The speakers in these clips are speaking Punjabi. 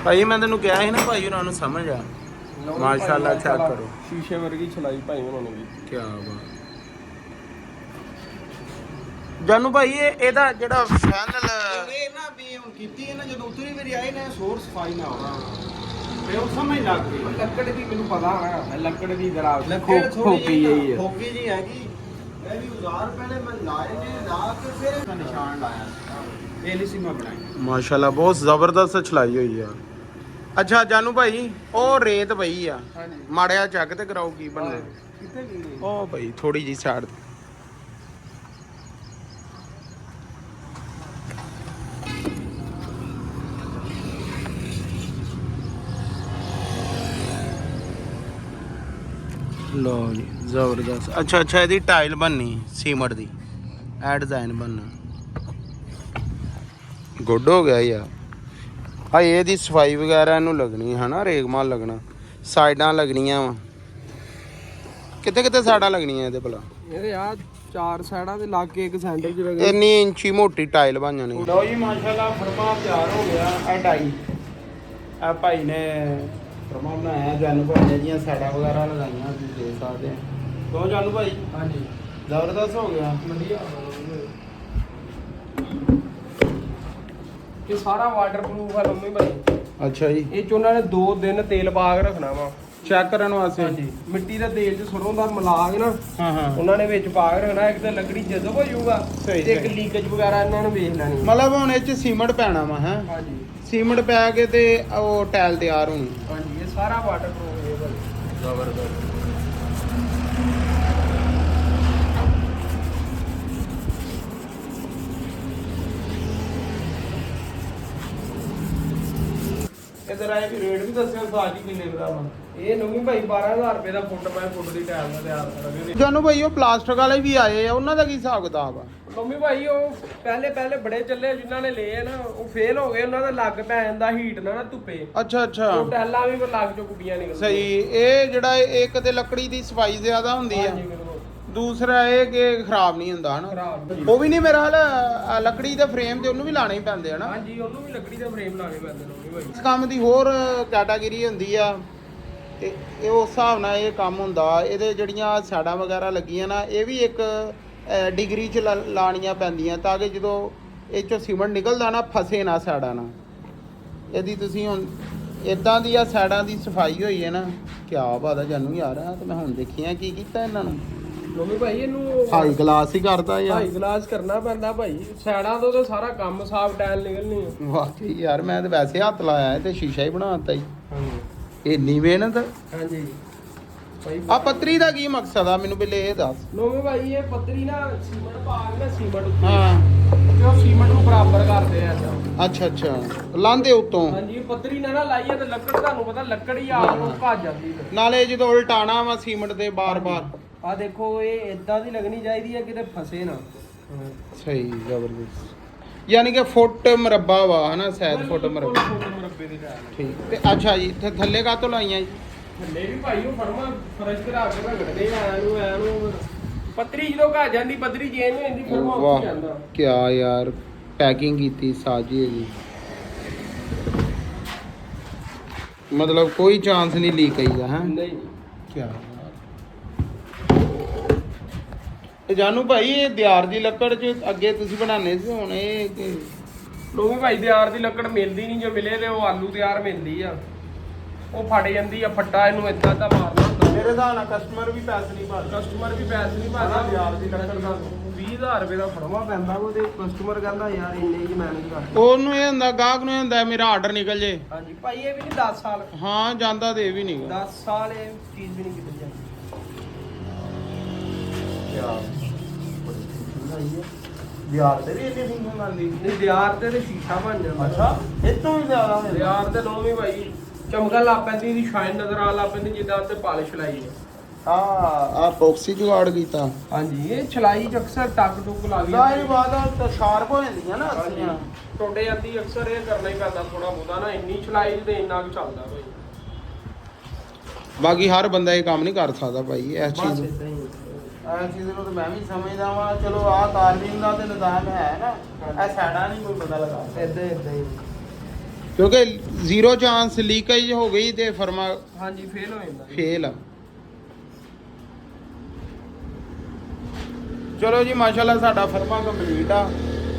ਭਾਈ ਮੈਂ ਤੈਨੂੰ ਕਿਹਾ ਸੀ ਨਾ ਭਾਈ ਉਹਨਾਂ ਨੂੰ ਸਮਝ ਆ ਮਾਸ਼ਾਅੱਲਾ ਚੈੱਕ ਕਰੋ ਸ਼ੀਸ਼ੇ ਵਰਗੀ ਚਲਾਈ ਭਾਈ ਉਹਨਾਂ ਨੇ ਵੀ ਕੀ ਬਾਤ ਜਾਨੂ ਭਾਈ ਇਹਦਾ ਜਿਹੜਾ ਫਾਈਨਲ ਇਹ ਨਾ ਵੀ ਹੁਣ ਕੀਤੀ ਹੈ ਨਾ ਜਦੋਂ ਉਤਰੀ ਵਾਰੀ ਆਏ ਨਾ ਸੋਰ ਸਫਾਈ ਨਾ ਹੋਣਾ ਤੇ ਉਹ ਸਮਝ ਲੱਗ ਗਈ ਲੱਕੜ ਦੀ ਮੈਨੂੰ ਪਤਾ ਨਾ ਲੱਕੜ ਦੀ ਜਰਾ ਖੋਪੀ ਹੈ ਖੋਪੀ ਜੀ ਹੈਗੀ ਮੈਂ ਵੀ ਉਜ਼ਾਰ ਪਹਿਲੇ ਮੈਂ ਲਾਏ ਨੇ ਲਾ ਕੇ ਫਿਰ ਇਹਦਾ ਨਿਸ਼ਾਨ ਲਾਇਆ ਇਹ ਲਈ ਸੀ ਮੈਂ ਬਣਾਈ ਮਾਸ਼ਾਅੱਲਾ ਬਹੁਤ ਜ਼ਬਰਦਸਤ ਚਲਾਈ ਹੋਈ ਆ ਅੱਛਾ ਜਾਨੂ ਭਾਈ ਉਹ ਰੇਤ ਪਈ ਆ ਮਾੜਿਆ ਚੱਕ ਤੇ ਕਰਾਓ ਕੀ ਬਣਨਾ ਕਿੱਥੇ ਗਈ ਉਹ ਭਾਈ ਥੋੜੀ ਜੀ ਸਾਈਡ ਲੋ ਜੀ ਜ਼ਬਰਦਸਤ ਅੱਛਾ ਇਹਦੀ ਟਾਈਲ ਬਣਨੀ ਸੀਮਟ ਦੀ ਇਹ ਡਿਜ਼ਾਈਨ ਬਣਨਾ ਗੁੱਡ ਹੋ ਗਿਆ ਯਾਰ ਹਾਂ ਇਹਦੀ ਸਫਾਈ ਵਗੈਰਾ ਇਹਨੂੰ ਲੱਗਣੀ ਹੈ ਨਾ ਰੇਗਮਾਲ ਲੱਗਣਾ ਸਾਈਡਾਂ ਲੱਗਣੀਆਂ ਵਾ ਕਿੱਥੇ ਸਾਈਡਾਂ ਲੱਗਣੀਆਂ ਇਹਦੇ ਭਲਾ ਇਹਦੇ ਆ 4 ਸਾਈਡਾਂ ਤੇ ਲੱਗ ਕੇ ਇੱਕ ਸੈਂਟਰ 'ਚ ਲੱਗੇ ਇੰਨੀ ਇੰਚੀ ਮੋਟੀ ਟਾਈਲ ਬਣ ਜਾਣੀ ਲੋ ਜੀ ਮਾਸ਼ਾਅੱਲਾ ਫਰਮਾ ਤਿਆਰ ਹੋ ਗਿਆ ਇਹ ਡਾਈ ਆ ਭਾਈ ਨੇ ਫਰਮਾ ਬਣਾਇਆ ਜਾਨੂ ਭਾਈ ਨੇ ਜੀਆਂ ਸਾਈਡਾਂ ਵਗੈਰਾ ਲਗਾਈਆਂ ਤੁਸੀਂ ਦੇਖ ਸਕਦੇ ਹੋ ਦੋ ਜਾਨੂ ਭਾਈ ਹਾਂਜੀ ਜ਼ਬਰਦਸਤ ਹੋ ਗਿਆ ਵਧੀਆ ਇਹ ਸਾਰਾ ਵਾਟਰਪ੍ਰੂਫ ਹੈ ਮੰਮੀ ਭਾਈ ਅੱਛਾ ਜੀ ਇਹ ਚ ਉਹਨਾਂ ਨੇ 2 ਦਿਨ ਤੇਲ ਪਾ ਕੇ ਰੱਖਣਾ ਵਾ ਚੈੱਕ ਕਰਨ ਵਾਸਤੇ ਹਾਂਜੀ ਮਿੱਟੀ ਦਾ ਤੇਲ ਚ ਸਰੋਂ ਦਾ ਮਿਲਾ ਕੇ ਨਾ ਹਾਂ ਉਹਨਾਂ ਨੇ ਵਿੱਚ ਪਾ ਕੇ ਰੱਖਣਾ ਇੱਕ ਤਾਂ ਲੱਕੜੀ ਜਦੋਂ ਹੋ ਜਾਊਗਾ ਸਹੀ ਤੇ ਇੱਕ ਲੀਕੇਜ ਵਗੈਰਾ ਇਹਨਾਂ ਨੇ ਵੇਖ ਲੈਣੀ ਮਤਲਬ ਹੁਣ ਇਹ ਚ ਸੀਮਟ ਪੈਣਾ ਵਾ ਹੈ ਹਾਂਜੀ ਸੀਮਟ ਪੈ ਕੇ ਤੇ ਉਹ ਟਾਇਲ ਤਿਆਰ ਹੋਣੀ ਹਾਂਜੀ ਇਹ ਸਾਰਾ ਵਾਟਰਪ੍ਰੂਫ ਹੈ ਭਾਈ ਜ਼ਬਰਦਸਤ ਇਧਰ ਆਏ ਵੀ ਰੇਟ ਵੀ ਦੱਸਿਓ ਸਾਜ ਕਿੰਨੇ ਦਾ ਵਾ ਇਹ ਨਵੀਂ ਭਾਈ 12000 ਰੁਪਏ ਦਾ ਫੁੱਟ ਬਾਈ ਫੁੱਟ ਦੀ ਟਾਇਲ ਦਾ ਤਿਆਰ ਕਰਾਂਗੇ ਜਾਨੂ ਭਾਈ ਉਹ ਪਲਾਸਟਿਕ ਵਾਲੇ ਵੀ ਆਏ ਆ ਉਹਨਾਂ ਦਾ ਕੀ ਹਿਸਾਬ ਕਿਤਾਬ ਆ ਮੰਮੀ ਭਾਈ ਉਹ ਪਹਿਲੇ ਬੜੇ ਚੱਲੇ ਜਿਨ੍ਹਾਂ ਨੇ ਲਏ ਆ ਨਾ ਉਹ ਫੇਲ ਹੋ ਗਏ ਉਹਨਾਂ ਦਾ ਲੱਗ ਪੈ ਜਾਂਦਾ ਹੀਟ ਨਾ ਧੁੱਪੇ ਅੱਛਾ ਉਹ ਟੈਲਾਂ ਵੀ ਲੱਗ ਚੋਂ ਕੁੱਟੀਆਂ ਨਿਕਲਦੀਆਂ ਸਹੀ ਇਹ ਜਿਹੜਾ ਇੱਕ ਤੇ ਲੱਕੜੀ ਦੀ ਸਫਾਈ ਜ਼ਿਆਦਾ ਹੁੰਦੀ ਆ ਹਾਂਜੀ ਬਿਲਕੁਲ ਦੂਸਰਾ ਇਹ ਕਿ ਖਰਾਬ ਨਹੀਂ ਹੁੰਦਾ ਹਨਾ ਖਰਾਬ ਉਹ ਵੀ ਨਹੀਂ ਮੇਰਾ ਹਾਲ ਲੱਕੜੀ ਦੇ ਫਰੇਮ ਤੇ ਉਹਨੂੰ ਵੀ ਲਾਣੇ ਹੀ ਪੈਂਦੇ ਹਨਾ ਹਾਂਜੀ ਉਹਨੂੰ ਵੀ ਲੱਕੜੀ ਦਾ ਫਰੇਮ ਲਾਣੇ ਪੈਂਦੇ ਨੇ ਮੰਮੀ ਭਾਈ ਇਸ ਕੰਮ ਦੀ ਹੋਰ ਕੈਟਾਗਰੀ ਹੁੰਦੀ ਆ ਤੇ ਇਹ ਉਸ ਹਿਸਾਬ ਨਾਲ ਇਹ ਕੰਮ ਹੁੰਦਾ ਇਹਦੇ ਜਿਹੜੀਆਂ ਸਾੜਾਂ ਵਗੈਰਾ ਲੱਗੀਆਂ ਨਾ ਇਹ ਵੀ ਇੱਕ ਡਿਗਰੀ 'ਚ ਲਾਣੀਆਂ ਪੈਂਦੀਆਂ ਤਾਂ ਕਿ ਜਦੋਂ ਇਹ 'ਚੋਂ ਸੀਮੈਂਟ ਨਿਕਲਦਾ ਨਾ ਫਸੇ ਨਾ ਸਾੜਾਂ ਨਾ ਇਹਦੀ ਤੁਸੀਂ ਹੁਣ ਇਦਾਂ ਦੀ ਆ ਸਾੜਾਂ ਦੀ ਸਫਾਈ ਹੋਈ ਹੈ ਨਾ ਕਿਆ ਬਾਤ ਆ ਜਾਨੂ ਯਾਰ ਆ ਤੇ ਮੈਂ ਹੁਣ ਦੇਖੀਆਂ ਕੀ ਕੀਤਾ ਇਹਨਾਂ ਨੂੰ ਮੰਮੀ ਭਾਈ ਇਹਨੂੰ ਹਾਈ ਕਲਾਸ ਹੀ ਕਰਦਾ ਯਾਰ ਹਾਈ ਗਲਾਸ ਕਰਨਾ ਪੈਂਦਾ ਭਾਈ ਸਾਈਡਾਂ ਤੋਂ ਤਾਂ ਸਾਰਾ ਕੰਮ ਸਾਫ ਟਾਇਲ ਨਿਕਲਣੀ ਹੈ ਵਾਕਈ ਯਾਰ ਮੈਂ ਤੇ ਵੈਸੇ ਹੱਥ ਲਾਇਆ ਤੇ ਸ਼ੀਸ਼ਾ ਹੀ ਬਣਾ ਦਿੱਤਾ ਜੀ ਹਾਂਜੀ ਇੰਨੀ ਮਿਹਨਤ ਹਾਂਜੀ ਭਾਈ ਆ ਪੱਤਰੀ ਦਾ ਕੀ ਮਕਸਦ ਆ ਮੈਨੂੰ ਪਹਿਲੇ ਇਹ ਦੱਸ ਮੰਮੀ ਭਾਈ ਇਹ ਪੱਤਰੀ ਨਾ ਸੀਮੈਂਟ ਪਾ ਕੇ ਨਾ ਸੀਮੈਂਟ ਉੱਤੇ ਹਾਂ ਤੇ ਉਹ ਸੀਮੈਂਟ ਨੂੰ ਬਰਾਬਰ ਕਰਦੇ ਆ ਅੱਛਾ ਲਾਂਦੇ ਉੱਤੋਂ ਹਾਂਜੀ ਪੱਤਰੀ ਨਾ ਲਾਈਏ ਤੇ ਲੱਕੜ ਤੁਹਾਨੂੰ ਪਤਾ ਲੱਕੜ ਹੀ ਆ ਉਹ ਭੱਜ ਜਾਂਦੀ ਹੈ ਨਾਲੇ ਜਦੋਂ ਉਲਟਾਣਾ ਵਾ ਸੀਮੈਂਟ ਤੇ ਬਾਰ-ਬਾਰ ਆ ਦੇਖੋ ਇਹ ਇਦਾਂ ਦੀ ਲੱਗਣੀ ਚਾਹੀਦੀ ਹੈ ਕਿਤੇ ਫਸੇ ਨਾ ਸਹੀ ਜ਼ਬਰਦਸਤ ਯਾਨੀ ਕਿ ਫੁੱਟ ਮਰਬਾ ਵਾ ਹਨਾ ਸ਼ਾਇਦ ਫੁੱਟ ਮਰਬਾ ਮਰੱਬੇ ਦੇ ਟਾਇਲ ਠੀਕ ਤੇ ਅੱਛਾ ਜੀ ਤੇ ਥੱਲੇ ਕਾਹਤੋਂ ਲਾਈਆਂ ਜੀ ਥੱਲੇ ਵੀ ਭਾਈ ਉਹ ਫਰਮਾ ਫਰਸ਼ ਕਰਾ ਕੇ ਰਗੜਦੇ ਆ ਨੂੰ ਪੱਤਰੀ ਜਦੋਂ ਘਾ ਜਾਂਦੀ ਪੱਤਰੀ ਚੇਂਜ ਹੋ ਜਾਂਦੀ ਫਰਮਾ ਉੱਥੇ ਵਾਹ ਜਾਂਦਾ ਕਿਆ ਯਾਰ ਪੈਕਿੰਗ ਕੀਤੀ ਸਾਜੀ ਜੀ ਮਤਲਬ ਕੋਈ ਚਾਂਸ ਨਹੀਂ ਲੀਕ ਆਈ ਦਾ ਹੈ ਨਹੀਂ ਕਿਆ ਇਹ ਜਾਨੂ ਭਾਈ ਇਹ ਦਿਆਰ ਦੀ ਲੱਕੜ 'ਚ ਅੱਗੇ ਤੁਸੀਂ ਬਣਾਉਂਦੇ ਸੀ ਹੁਣ ਇਹ ਲੋਕੀ ਭਾਈ ਦਿਆਰ ਦੀ ਲੱਕੜ ਮਿਲਦੀ ਨਹੀਂ ਜੇ ਮਿਲੇ ਤੇ ਉਹ ਆਲੂ ਤਿਆਰ ਮਿਲਦੀ ਆ ਉਹ ਫਟ ਜਾਂਦੀ ਆ ਫੱਟਾ ਇਹਨੂੰ ਇਦਾਂ ਦਾ ਮਾਰਨਾ ਹੁੰਦਾ ਮੇਰੇ ਹਿਸਾਬ ਨਾਲ ਕਸਟਮਰ ਵੀ ਪੈਸੇ ਨਹੀਂ ਭਰਦਾ ਕਸਟਮਰ ਵੀ ਪੈਸੇ ਨਹੀਂ ਭਰਦਾ ਦਿਆਰ ਦੀ ਲੱਕੜ ਦਾ 20000 ਰੁਪਏ ਦਾ ਫੜਵਾ ਪੈਂਦਾ ਉਹ ਤੇ ਕਸਟਮਰ ਕਹਿੰਦਾ ਯਾਰ ਇੰਨੇ ਹੀ ਮੈਨੇਜ ਕਰ ਉਹਨੂੰ ਇਹ ਹੁੰਦਾ ਗਾਹਕ ਨੂੰ ਇਹ ਹੁੰਦਾ ਮੇਰਾ ਆਰਡਰ ਨਿਕਲ ਜੇ ਹਾਂਜੀ ਭਾਈ ਇਹ ਵੀ ਨਹੀਂ 10 ਸਾਲ ਹਾਂ ਜਾਂਦਾ ਤੇ ਇਹ ਵੀ ਨਹੀਂ 10 ਸਾਲ ਇਹ ਚੀਜ਼ ਵੀ ਨਹੀਂ ਕਿਤੇ ਜਾਂਦੀ ਦਿਆਰ ਤੇ ਵੀ ਇੰਨੀ ਫਿੰਗਰ ਆਉਂਦੀ ਨਹੀਂ ਦਿਆਰ ਤੇ ਸ਼ੀਸ਼ਾ ਬਣ ਜਾਂਦਾ ਅੱਛਾ ਇਹ ਤੋਂ ਵੀ ਜ਼ਿਆਦਾ ਦਿਆਰ ਤੇ ਨੌਵੀਂ ਭਾਈ ਚਮਕਣ ਲੱਗ ਪੈਂਦੀ ਇਹਦੀ ਸ਼ਾਈਨ ਨਜ਼ਰ ਆਉਣ ਲੱਗ ਪੈਂਦੀ ਜਿੱਦਾਂ ਉੱਤੇ ਪਾਲਿਸ਼ ਲਾਈ ਹੈ ਆ ਬੌਕਸੀ ਜੁਗਾੜ ਕੀਤਾ ਹਾਂਜੀ ਇਹ ਛਲਾਈ ਚ ਅਕਸਰ ਟੱਕ ਟੁੱਕ ਲੱਗ ਜ਼ਾਹਿਰ ਬਾਤ ਆ ਤਾਂ ਸ਼ਾਰਪ ਹੋ ਜਾਂਦੀਆਂ ਨਾ ਅੱਛੀਆਂ ਟੁੱਟ ਜਾਂਦੀ ਅਕਸਰ ਇਹ ਕਰਨਾ ਹੀ ਪੈਂਦਾ ਥੋੜਾ ਬਹੁਤਾ ਨਾ ਇੰਨੀ ਛਲਾਈ ਤੇ ਇੰਨਾ ਕੁ ਚੱਲਦਾ ਭਾਈ ਬਾਕੀ ਹਰ ਬੰਦਾ ਇਹ ਕੰਮ ਨਹੀਂ ਕਰ ਸਕਦਾ ਭਾਈ ਇਸ ਬਸ ਚੀਜ਼ ਇਦਾਂ ਹੀ ਇਸ ਚੀਜ਼ ਨੂੰ ਤਾਂ ਮੈਂ ਵੀ ਸਮਝਦਾ ਵਾਂ ਚਲੋ ਆਹ ਕਾਰਵਿੰਗ ਦਾ ਤੇ ਨਿਜ਼ਾਮ ਹੈ ਨਾ ਇਹ ਸਾਡਾ ਨਹੀਂ ਕੋਈ ਪਤਾ ਲਗਾ ਇਦਾਂ ਹੀ ਕਿਉਂਕਿ ਜ਼ੀਰੋ ਚਾਂਸ ਲੀਕੇਜ ਹੋ ਗਈ ਤੇ ਫਰਮਾ ਹਾਂਜੀ ਫੇਲ ਹੋ ਜਾਂਦਾ ਫੇਲ ਆ। ਚਲੋ ਜੀ ਮਾਸ਼ਾਅੱਲਾ ਸਾਡਾ ਫਰਮਾ ਕੰਪਲੀਟ ਆ।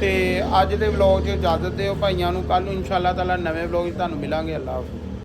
ਤੇ ਅੱਜ ਦੇ ਵਲੌਗ 'ਚ ਇਜਾਜ਼ਤ ਦਿਓ ਭਾਈਆਂ ਨੂੰ। ਕੱਲ ਨੂੰ ਇਨਸ਼ਾਅੱਲਾ ਤਾਲਾ ਨਵੇਂ ਵਲੌਗ 'ਚ ਤੁਹਾਨੂੰ ਮਿਲਾਂਗੇ। ਅੱਲਾ ਹਾਫਿਜ਼।